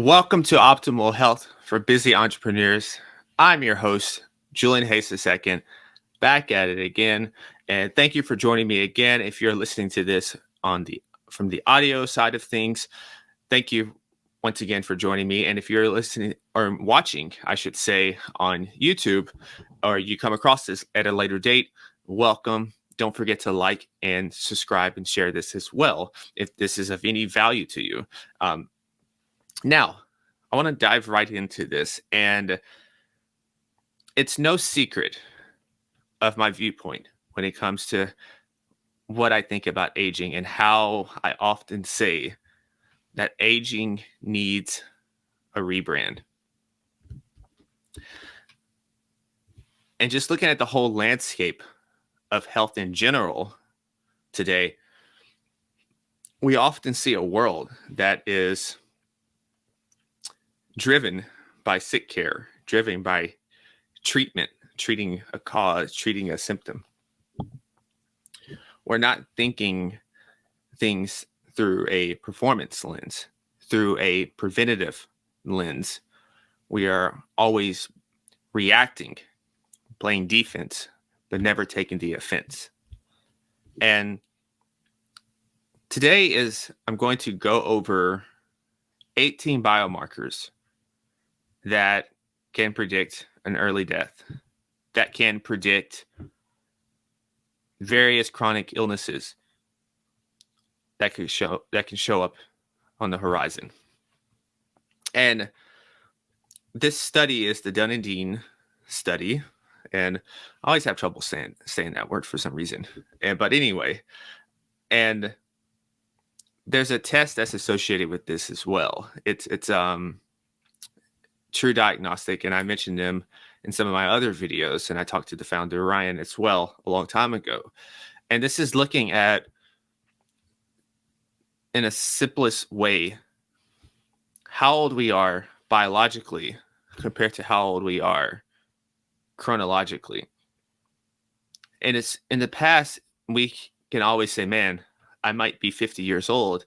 Welcome to Optimal Health for Busy Entrepreneurs. I'm your host, Julian Hayes II, back at it again. And thank you for joining me again. If you're listening to this from the audio side of things, thank you once again for joining me. And if you're listening or watching, I should say, on YouTube, or you come across this at a later date, welcome. Don't forget to like and subscribe and share this as well if this is of any value to you. Now, I want to dive right into this, and it's no secret of my viewpoint when it comes to what I think about aging and how I often say that aging needs a rebrand. And just looking at the whole landscape of health in general today, we often see a world that is driven by sick care, driven by treatment, treating a cause, treating a symptom. We're not thinking things through a performance lens, through a preventative lens. We are always reacting, playing defense, but never taking the offense. And today I'm going to go over 18 biomarkers that can predict an early death, that can predict various chronic illnesses that can show up on the horizon. And this study is the Dunedin study, and I always have trouble saying that word for some reason. But anyway, and there's a test that's associated with this as well. It's True Diagnostic, and I mentioned them in some of my other videos, and I talked to the founder Ryan as well a long time ago. And this is looking at, in a simplest way, how old we are biologically compared to how old we are chronologically. And it's in the past, we can always say, man, I might be 50 years old,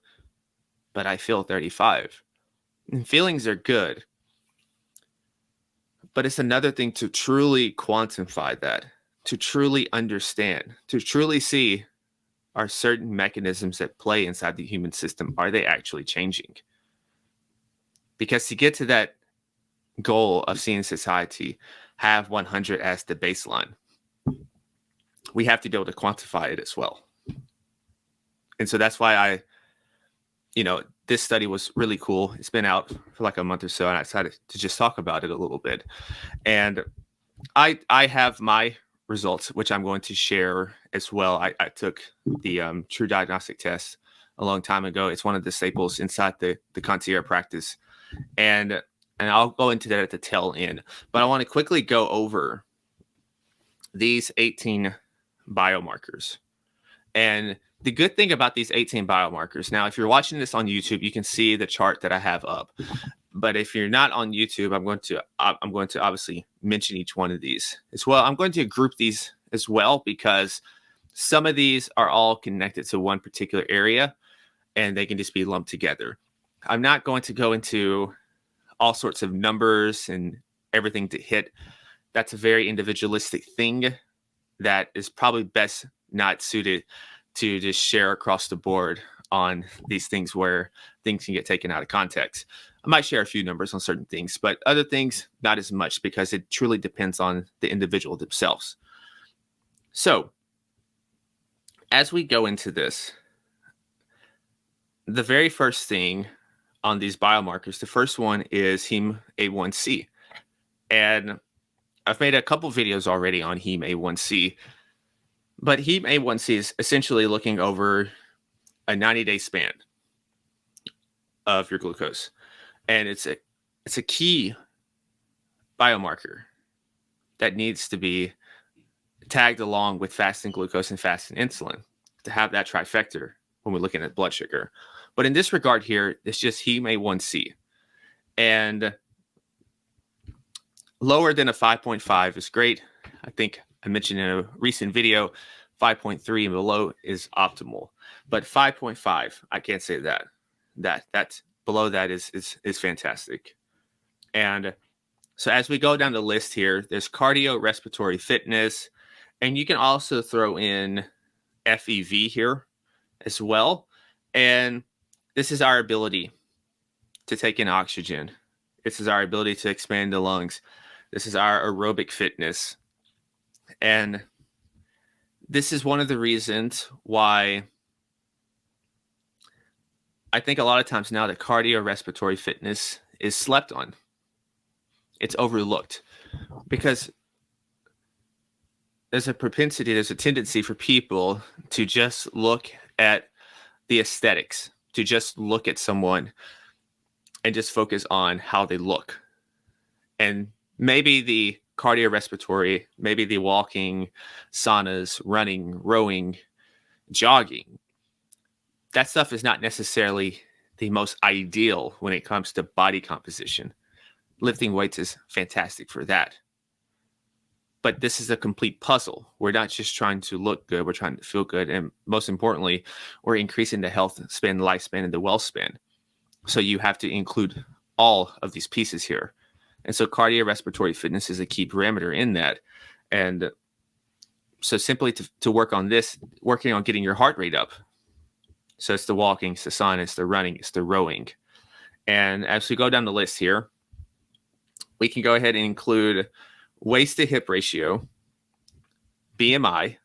but I feel 35. And feelings are good. But it's another thing to truly quantify that, to truly understand, to truly see, are certain mechanisms at play inside the human system, are they actually changing? Because to get to that goal of seeing society have 100 as the baseline, we have to be able to quantify it as well. And so that's why this study was really cool. It's been out for like a month or so, and I decided to just talk about it a little bit. And I have my results, which I'm going to share as well. I took the True Diagnostic test a long time ago. It's one of the staples inside the concierge practice. And I'll go into that at the tail end. But I want to quickly go over these 18 biomarkers. And the good thing about these 18 biomarkers, now, if you're watching this on YouTube, you can see the chart that I have up. But if you're not on YouTube, I'm going to obviously mention each one of these as well. I'm going to group these as well because some of these are all connected to one particular area and they can just be lumped together. I'm not going to go into all sorts of numbers and everything to hit. That's a very individualistic thing that is probably best not suited to just share across the board on these things where things can get taken out of context. I might share a few numbers on certain things, but other things, not as much, because it truly depends on the individual themselves. So as we go into this, the very first thing on these biomarkers, the first one is Heme A1C. And I've made a couple videos already on Heme A1C, but Heme A1C is essentially looking over a 90-day span of your glucose. And it's a key biomarker that needs to be tagged along with fasting glucose and fasting insulin to have that trifecta when we're looking at blood sugar. But in this regard here, it's just Heme A1C. And lower than a 5.5 is great. I think I mentioned in a recent video, 5.3 and below is optimal. But 5.5, I can't say that. That's below that is fantastic. And so as we go down the list here, there's cardiorespiratory fitness, and you can also throw in FEV here as well. And this is our ability to take in oxygen. This is our ability to expand the lungs. This is our aerobic fitness. And this is one of the reasons why I think a lot of times now that cardiorespiratory fitness is slept on. It's overlooked because there's a propensity, there's a tendency for people to just look at the aesthetics, to just look at someone and just focus on how they look. And maybe the cardiorespiratory, maybe the walking, saunas, running, rowing, jogging, that stuff is not necessarily the most ideal when it comes to body composition. Lifting weights is fantastic for that. But this is a complete puzzle. We're not just trying to look good, we're trying to feel good. And most importantly, we're increasing the health span, lifespan, and the wealth span. So you have to include all of these pieces here. And so cardiorespiratory fitness is a key parameter in that. And so simply to work on this, working on getting your heart rate up. So it's the walking, it's the sauna, it's the running, it's the rowing. And as we go down the list here, we can go ahead and include waist to hip ratio, BMI,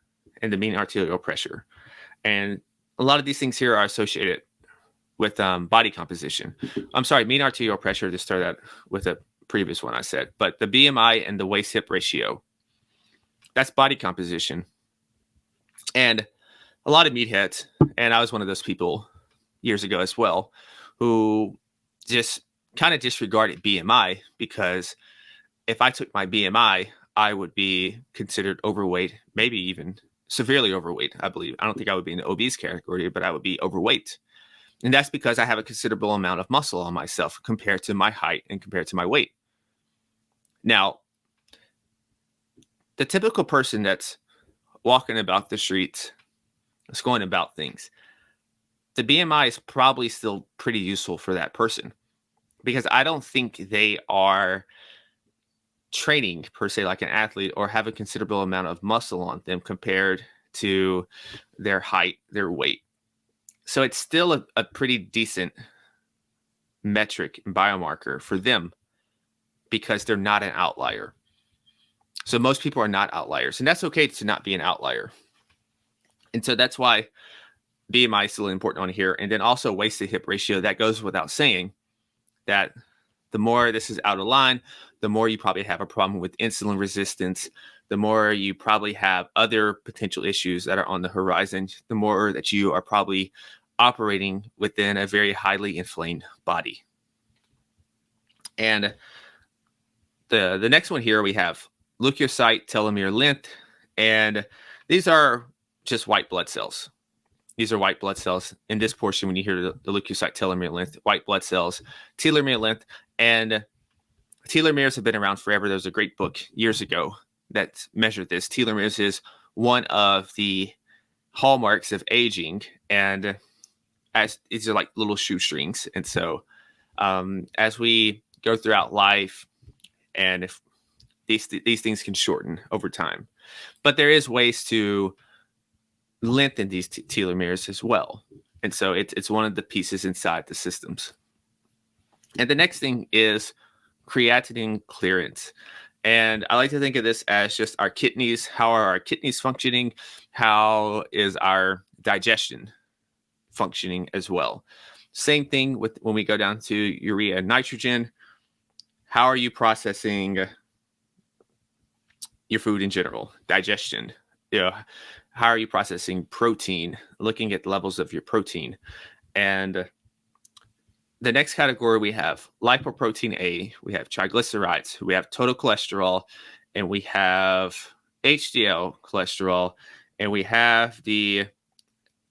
and the mean arterial pressure. And a lot of these things here are associated with body composition. I'm sorry, mean arterial pressure, to start out with a previous one I said, but the BMI and the waist hip ratio, that's body composition. And a lot of meatheads, and I was one of those people years ago as well, who just kind of disregarded BMI, because if I took my BMI, I would be considered overweight, maybe even severely overweight, I believe. I don't think I would be in the obese category, but I would be overweight. And that's because I have a considerable amount of muscle on myself compared to my height and compared to my weight. Now, the typical person that's walking about the streets, that's going about things, the BMI is probably still pretty useful for that person, because I don't think they are training per se like an athlete or have a considerable amount of muscle on them compared to their height, their weight. So it's still a pretty decent metric and biomarker for them, because they're not an outlier. So most people are not outliers, and that's okay to not be an outlier. And so that's why BMI is still important on here. And then also waist to hip ratio, that goes without saying that the more this is out of line, the more you probably have a problem with insulin resistance, the more you probably have other potential issues that are on the horizon, the more that you are probably operating within a very highly inflamed body. And the next one here, we have leukocyte telomere length, and these are just white blood cells. These are white blood cells. In this portion, when you hear the leukocyte telomere length, white blood cells, telomere length, and telomeres have been around forever. There was a great book years ago that measured this. Telomeres is one of the hallmarks of aging, and as these are like little shoestrings. And so as we go throughout life, and if these things can shorten over time, but there is ways to lengthen these telomeres as well. And so it's one of the pieces inside the systems. And the next thing is creatinine clearance. And I like to think of this as just our kidneys. How are our kidneys functioning? How is our digestion functioning as well? Same thing with when we go down to urea and nitrogen. How are you processing your food in general? Digestion. How are you processing protein? Looking at levels of your protein. And the next category, we have lipoprotein A, we have triglycerides, we have total cholesterol, and we have HDL cholesterol, and we have the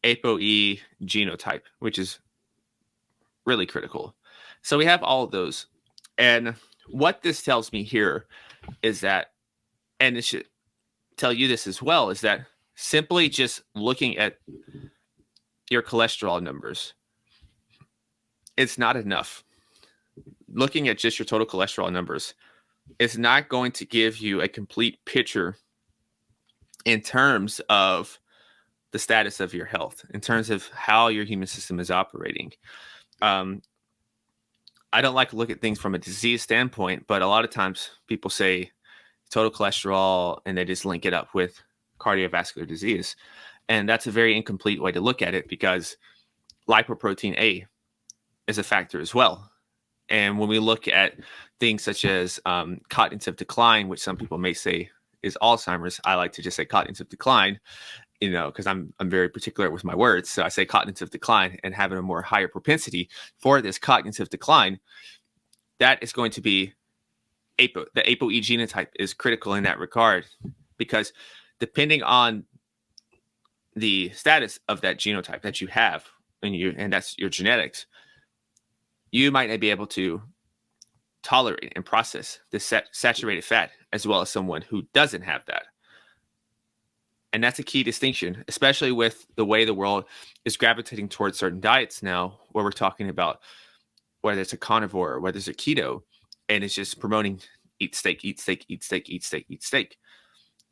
APOE genotype, which is really critical. So we have all of those. And what this tells me here is that, and it should tell you this as well, is that simply just looking at your cholesterol numbers it's not enough. Looking at just your total cholesterol numbers is not going to give you a complete picture in terms of the status of your health, in terms of how your human system is operating. I don't like to look at things from a disease standpoint, but a lot of times people say total cholesterol and they just link it up with cardiovascular disease. And that's a very incomplete way to look at it, because lipoprotein A is a factor as well. And when we look at things such as cognitive decline, which some people may say is Alzheimer's, I like to just say cognitive decline, because I'm very particular with my words. So I say cognitive decline, and having a more higher propensity for this cognitive decline, that is going to be the APOE genotype is critical in that regard, because depending on the status of that genotype that you have, and that's your genetics, you might not be able to tolerate and process this saturated fat as well as someone who doesn't have that. And that's a key distinction, especially with the way the world is gravitating towards certain diets now, where we're talking about whether it's a carnivore, whether it's a keto, and it's just promoting eat steak, eat steak, eat steak, eat steak, eat steak.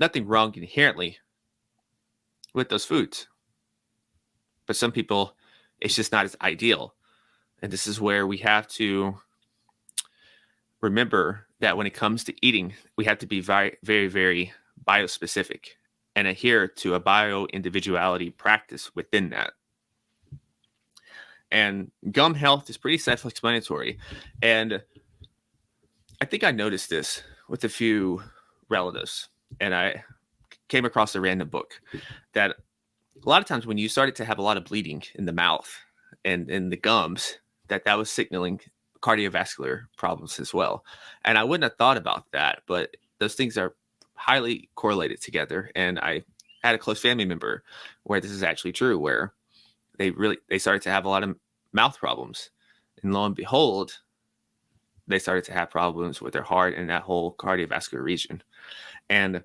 Nothing wrong inherently with those foods. But some people, it's just not as ideal. And this is where we have to remember that when it comes to eating, we have to be very, very, very biospecific and adhere to a bio-individuality practice within that. And gum health is pretty self-explanatory. And I think I noticed this with a few relatives, and I came across a random book that a lot of times when you started to have a lot of bleeding in the mouth and in the gums, that was signaling cardiovascular problems as well. And I wouldn't have thought about that, but those things are highly correlated together. And I had a close family member where this is actually true, where they started to have a lot of mouth problems. And lo and behold, they started to have problems with their heart and that whole cardiovascular region. And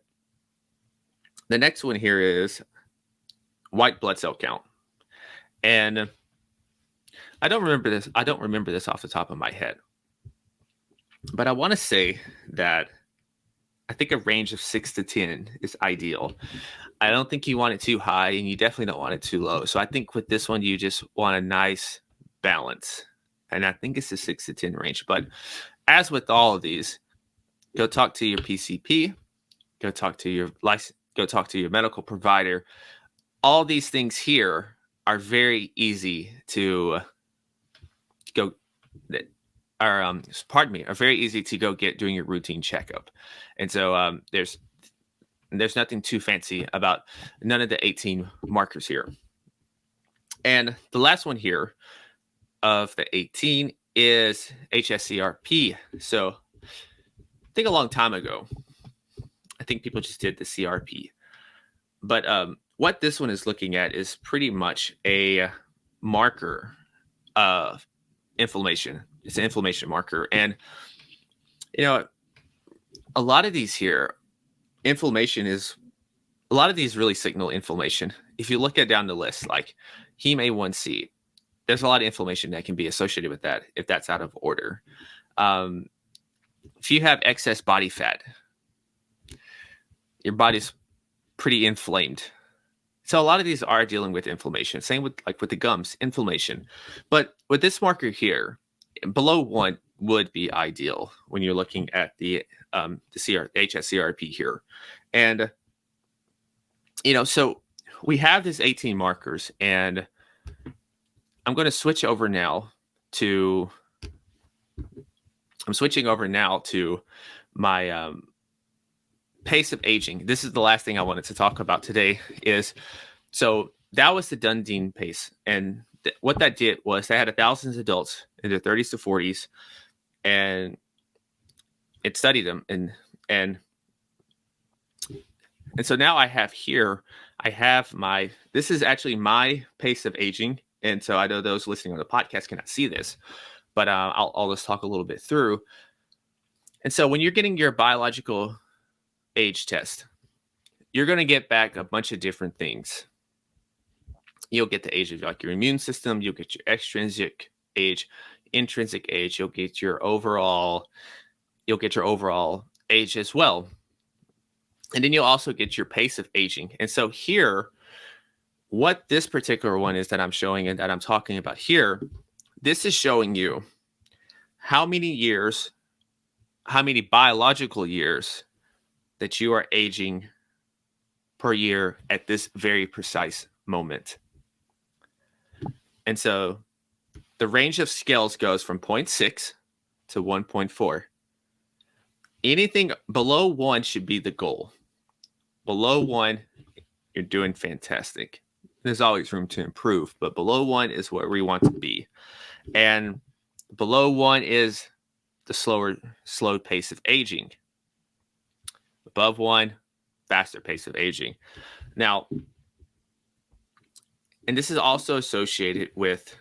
the next one here is white blood cell count. And I don't remember this off the top of my head, but I want to say that I think a range of 6 to 10 is ideal. I don't think you want it too high, and you definitely don't want it too low. So I think with this one, you just want a nice balance. And I think it's the 6 to 10 range. But as with all of these, go talk to your PCP, go talk to your medical provider. All these things here are very easy to are very easy to go get during your routine checkup. And so there's nothing too fancy about none of the 18 markers here. And the last one here of the 18 is HSCRP. So I think a long time ago, I think people just did the CRP. But what this one is looking at is pretty much a marker of inflammation. It's an inflammation marker. And, a lot of these here, a lot of these really signal inflammation. If you look at down the list, like Heme A1C, there's a lot of inflammation that can be associated with that if that's out of order. If you have excess body fat, your body's pretty inflamed. So a lot of these are dealing with inflammation. Same with the gums, inflammation. But with this marker here, below 1 would be ideal when you're looking at the HSCRP here. And so we have this 18 markers, and I'm going to switch over now to my pace of aging. This is the last thing I wanted to talk about today. So that was the Dundee pace, and what that did was they had thousands of adults in their 30s to 40s, and it studied them, and so now this is actually my pace of aging. And so I know those listening on the podcast cannot see this, but I'll just talk a little bit through. And so when you're getting your biological age test, you're going to get back a bunch of different things. You'll get the age of your immune system. You'll get your extrinsic age, intrinsic age. You'll get your overall age as well. And then you'll also get your pace of aging. And so here, what this particular one is that I'm showing and that I'm talking about here, this is showing you how many years, how many biological years that you are aging per year at this very precise moment. And so the range of scales goes from 0.6 to 1.4. Anything below 1 should be the goal. Below 1, you're doing fantastic. There's always room to improve, but below 1 is where we want to be. And below 1 is the slow pace of aging. Above 1, faster pace of aging. Now, and this is also associated with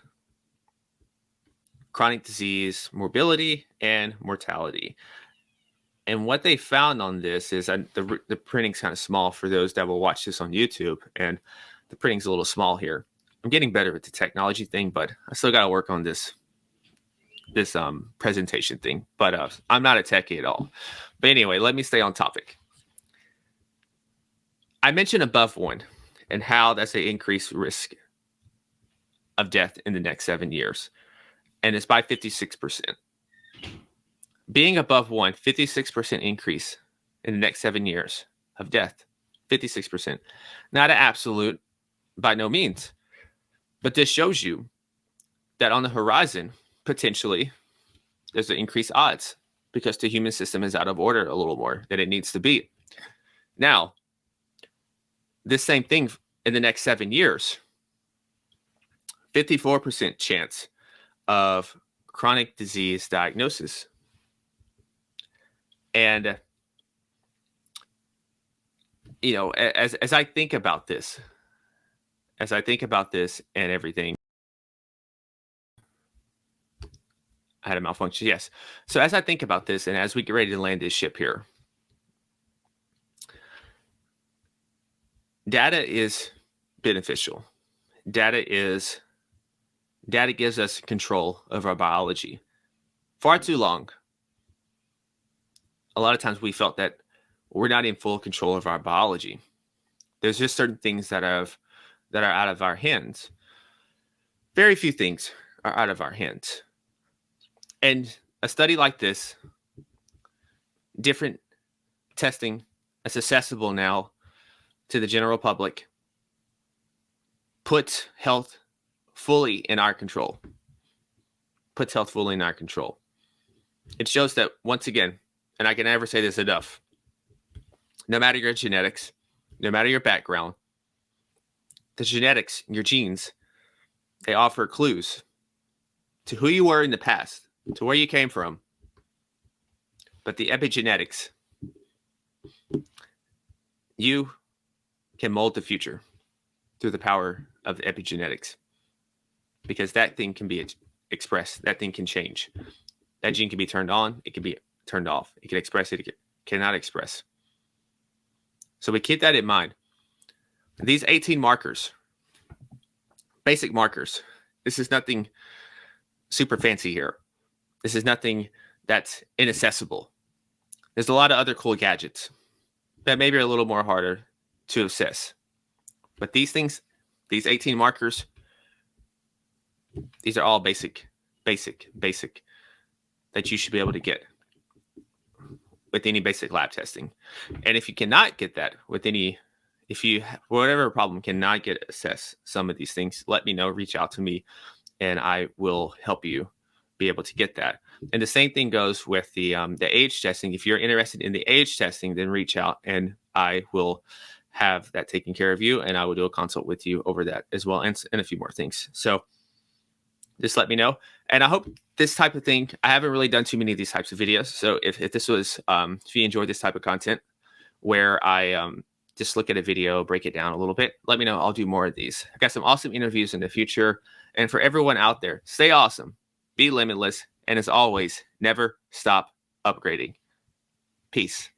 chronic disease, morbidity, and mortality. And what they found on this is the printing's kind of small for those that will watch this on YouTube, and the printing's a little small here. I'm getting better at the technology thing, but I still got to work on this presentation thing. But I'm not a techie at all. But anyway, let me stay on topic. I mentioned above 1 and how that's an increased risk of death in the next 7 years. And it's by 56%. Being above 1, 56% increase in the next 7 years of death. 56%. Not an absolute, by no means. But this shows you that on the horizon, potentially, there's an increased odds because the human system is out of order a little more than it needs to be. Now, this same thing in the next 7 years, 54% chance of chronic disease diagnosis. And, you know, as I think about this, and everything, I had a malfunction. Yes. So as I think about this, and as we get ready to land this ship here, data is beneficial. Data gives us control of our biology. Far too long, a lot of times we felt that we're not in full control of our biology. There's just certain things that are out of our hands. Very few things are out of our hands. And a study like this, different testing that's accessible now to the general public, puts health fully in our control. It shows that, once again, and I can never say this enough, no matter your genetics, no matter your background, the genetics, your genes, they offer clues to who you were in the past, to where you came from. But the epigenetics, you can mold the future through the power of the epigenetics, because that thing can be expressed, that thing can change. That gene can be turned on, it can be turned off. It can express, it cannot express. So we keep that in mind. These 18 markers, basic markers, this is nothing super fancy here. This is nothing that's inaccessible. There's a lot of other cool gadgets that maybe are a little more harder to assess. But these things, these 18 markers, these are all basic that you should be able to get with any basic lab testing. And if you cannot get that with any, if you, whatever problem, cannot get assess some of these things, let me know, reach out to me, and I will help you be able to get that. And the same thing goes with the age testing. If you're interested in the age testing, then reach out and I will have that taken care of you, and I will do a consult with you over that as well, and a few more things. So just let me know. And I hope this type of thing, I haven't really done too many of these types of videos. So if this was, if you enjoyed this type of content where I just look at a video, break it down a little bit, let me know. I'll do more of these. I've got some awesome interviews in the future. And for everyone out there, stay awesome, be limitless, and as always, never stop upgrading. Peace.